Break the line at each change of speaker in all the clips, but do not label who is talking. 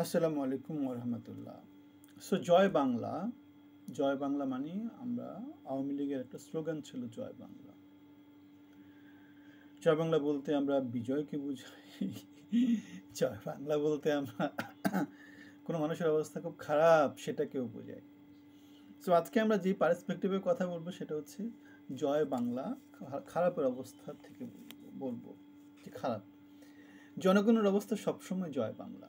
আসসালামু আলাইকুম ওরহামতুল্লাহ। জয় বাংলা মানে আমরা আওয়ামী লীগের একটা স্লোগান ছিল জয় বাংলা। জয় বাংলা বলতে আমরা বিজয়কে বুঝাই। জয় বাংলা বলতে আমরা কোনো মানুষের অবস্থা খুব খারাপ সেটাকেও বোঝাই। আজকে আমরা যে পার্সপেক্টিভে কথা বলবো সেটা হচ্ছে জয় বাংলা খারাপের অবস্থা থেকে বলবো যে খারাপ। জনগণের অবস্থা সবসময় জয় বাংলা।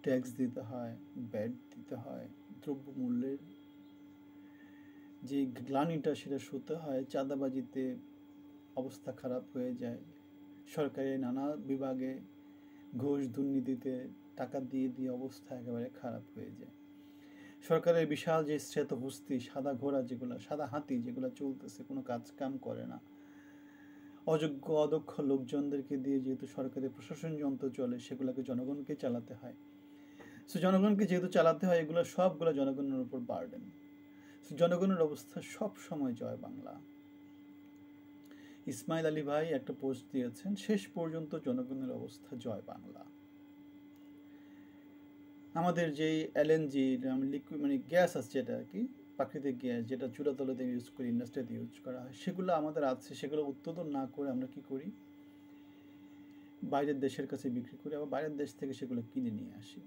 ট্যাক্স দিতে হয়, ব্যাট দিতে হয়, দ্রব্যমূল্যের যে গ্লানিটা সেটা সহ্যতে হয়, চাঁদাবাজিতে অবস্থা খারাপ হয়ে যায়, সরকারি নানা বিভাগে ঘুষ দুর্নীতিতে টাকা দিয়ে দিয়ে অবস্থা একেবারে খারাপ হয়ে যায়। সরকারের বিশাল যে শ্বেতহস্তি সাদা ঘোড়া যেগুলো সাদা হাতি যেগুলো চলতেছে কোনো কাজ কাম করে না, অযোগ্য অদক্ষ লোকজনদেরকে দিয়ে যেহেতু সরকারি প্রশাসন যন্ত্র চলে সেগুলোকে জনগণকে চালাতে হয়। জনগণকে যেহেতু চালাতে হয় এগুলো সবগুলো জনগণের উপর বার্ডেন। জনগণের অবস্থা সব সময় জয় বাংলা। ইসমাইল আলী ভাই একটা পোস্ট দিয়েছেন, শেষ পর্যন্ত জনগণের অবস্থা জয় বাংলা। আমাদের যেই এলএনজি লিকুইড মানে গ্যাস আছে যেটা আর কি প্রাকৃতিক গ্যাস যেটা চুলাতলাতে ইউজ করি, ইন্ডাস্ট্রিতে ইউজ করা হয়, সেগুলো আমাদের আছে, সেগুলো উৎপাদন না করে আমরা কি করি, বাইরের দেশের কাছে বিক্রি করি, আবার বাইরের দেশ থেকে সেগুলো কিনে নিয়ে আসি।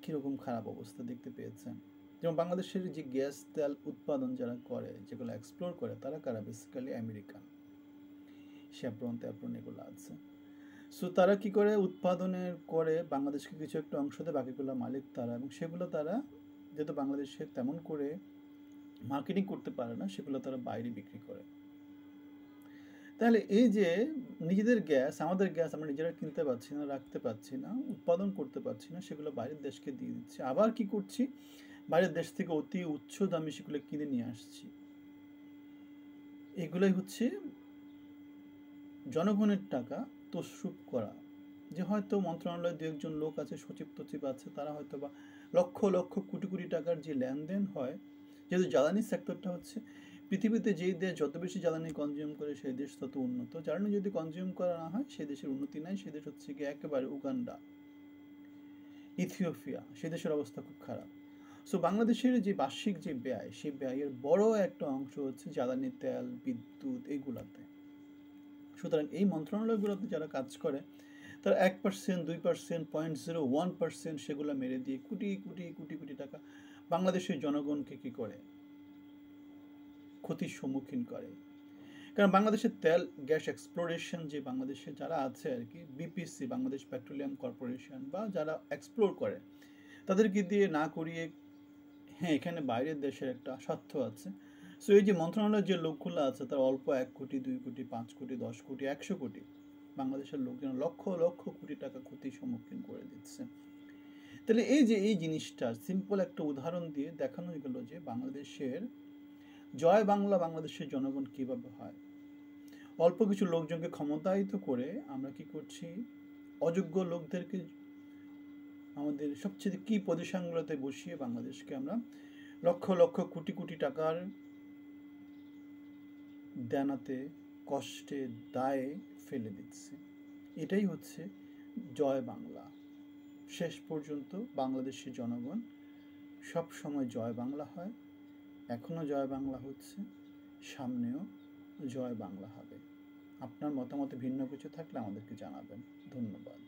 কীরকম খারাপ অবস্থা দেখতে পেয়েছেন। যেমন বাংলাদেশের যে গ্যাস তেল উৎপাদন যারা করে, যেগুলো এক্সপ্লোর করে, তারা কারা? বেসিক্যালি আমেরিকান, শেভরন তেভরন এগুলো আছে। তারা কি করে উৎপাদনের করে বাংলাদেশকে কিছু একটা অংশ দেয়, বাকিগুলো মালিক তারা, এবং সেগুলো তারা যেহেতু বাংলাদেশে তেমন করে মার্কেটিং করতে পারে না, সেগুলো তারা বাইরে বিক্রি করে। তাহলে এই যে নিজেদের গ্যাস, আমাদের গ্যাস আমরা নিজেরা কিনতে পারছি না, রাখতে পারছি না, উৎপাদন করতে পারছি না, সেগুলো বাইরের দেশকে দিয়ে দিচ্ছি। আবার কি করছি, বাইরের দেশ থেকে অতি উচ্চ দামে সেগুলো কিনে নিয়ে আসছি। এগুলোই হচ্ছে জনগণের টাকা তছরূপ করা। যে হয়তো মন্ত্রণালয়ে দু একজন লোক আছে, সচিব টচিব আছে, তারা হয়তো বা লক্ষ লক্ষ কোটি কোটি টাকার যে লেনদেন হয়, যেহেতু জ্বালানি সেক্টরটা হচ্ছে পৃথিবীতে যেই দেশ যত বেশি জ্বালানি কনজিউম করে সেই দেশ তত উন্নত। জ্বালানি যদি কনজিউম করা না হয় সেই দেশের উন্নতি নাই। সে দেশ হচ্ছে কি একেবারে উগান্ডা, ইথিওপিয়া, সে দেশের অবস্থা খুব খারাপ। বাংলাদেশের যে বার্ষিক যে ব্যয়, সেই ব্যয়ের বড় একটা অংশ হচ্ছে জ্বালানি তেল, বিদ্যুৎ এইগুলাতে। সুতরাং এই মন্ত্রণালয়গুলোতে যারা কাজ করে তারা 1%, 2%, 0.01% সেগুলো মেরে দিয়ে কোটি কোটি কোটি কোটি টাকা বাংলাদেশের জনগণকে কী করে, ক্ষতির সম্মুখীন করে। কারণ বাংলাদেশের তেল গ্যাস এক্সপ্লোরেশন যে বাংলাদেশে যারা আছে আর কি, বিপিসি, বাংলাদেশ পেট্রোলিয়াম কর্পোরেশন, বা যারা এক্সপ্লোর করে, তাদেরকে দিয়ে না করিয়ে, হ্যাঁ এখানে বাইরের দেশের একটা স্বার্থ আছে। এই যে মন্ত্রণালয়ের যে লোকগুলো আছে তারা অল্প 1 কোটি, 2 কোটি, 5 কোটি, 10 কোটি, 100 কোটি বাংলাদেশের লোকজন লক্ষ লক্ষ কোটি টাকা ক্ষতির সম্মুখীন করে দিচ্ছে। তাহলে এই যে এই জিনিসটা সিম্পল একটা উদাহরণ দিয়ে দেখানো গেল যে বাংলাদেশের জয় বাংলা, বাংলাদেশের জনগণ কীভাবে হয়। অল্প কিছু লোকজনকে ক্ষমতায়িত করে আমরা কি করছি, অযোগ্য লোকদেরকে আমাদের সবচেয়ে কি পজিশনগুলোতে বসিয়ে বাংলাদেশকে আমরা লক্ষ লক্ষ কোটি কোটি টাকার দেনাতে, কষ্টে, দায়ে ফেলে দিচ্ছে। এটাই হচ্ছে জয় বাংলা। শেষ পর্যন্ত বাংলাদেশের জনগণ সব সময় জয় বাংলা হয়, এখনও জয় বাংলা হচ্ছে, সামনেও জয় বাংলা হবে। আপনার মতামতে ভিন্ন কিছু থাকলে আমাদেরকে জানাবেন। ধন্যবাদ।